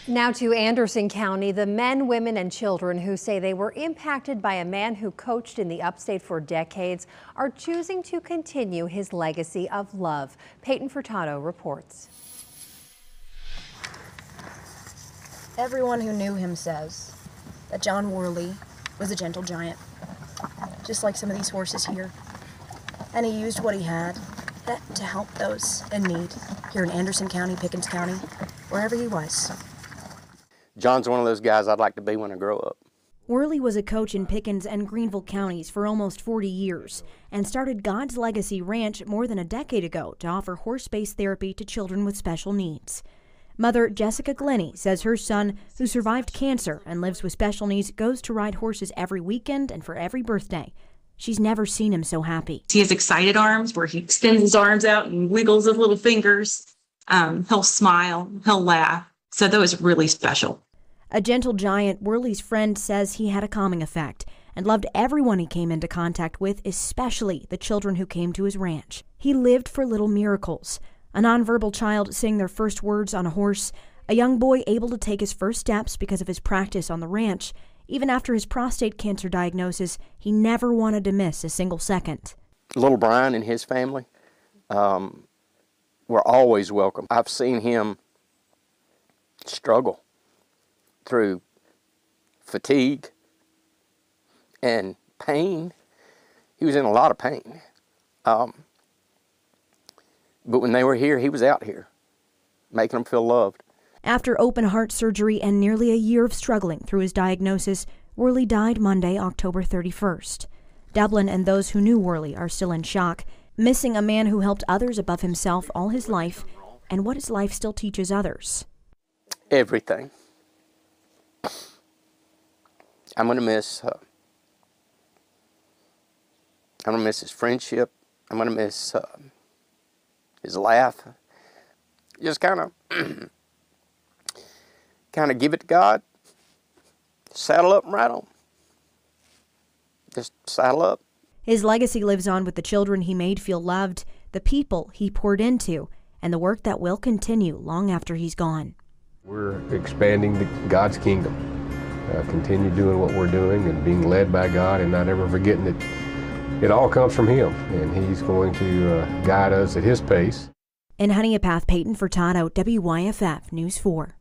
Now to Anderson County, the men, women, and children who say they were impacted by a man who coached in the upstate for decades are choosing to continue his legacy of love. Peyton Furtado reports. Everyone who knew him says that John Worley was a gentle giant, just like some of these horses here. And he used what he had to help those in need here in Anderson County, Pickens County, wherever he was. John's one of those guys I'd like to be when I grow up. Worley was a coach in Pickens and Greenville counties for almost 40 years and started God's Legacy Ranch more than a decade ago to offer horse-based therapy to children with special needs. Mother Jessica Glennie says her son, who survived cancer and lives with special needs, goes to ride horses every weekend and for every birthday. She's never seen him so happy. He has excited arms where he extends his arms out and wiggles his little fingers. He'll smile, he'll laugh. So that was really special. A gentle giant, Worley's friend says he had a calming effect and loved everyone he came into contact with, especially the children who came to his ranch. He lived for little miracles. A nonverbal child saying their first words on a horse, a young boy able to take his first steps because of his practice on the ranch. Even after his prostate cancer diagnosis, he never wanted to miss a single second. Little Brian and his family were always welcome. I've seen him struggle through fatigue and pain. He was in a lot of pain. But when they were here, he was out here, making them feel loved. After open heart surgery and nearly a year of struggling through his diagnosis, Worley died Monday, October 31st. Dublin and those who knew Worley are still in shock, missing a man who helped others above himself all his life and what his life still teaches others. Everything. I'm going to miss his friendship. I'm going to miss his laugh. Just kind of give it to God. Saddle up and ride on. Just saddle up. His legacy lives on with the children he made feel loved, the people he poured into, and the work that will continue long after he's gone. We're expanding God's kingdom. Continue doing what we're doing and being led by God and not ever forgetting that it all comes from Him, and He's going to guide us at His pace. In Honeypath, Peyton Furtado, WYFF News 4.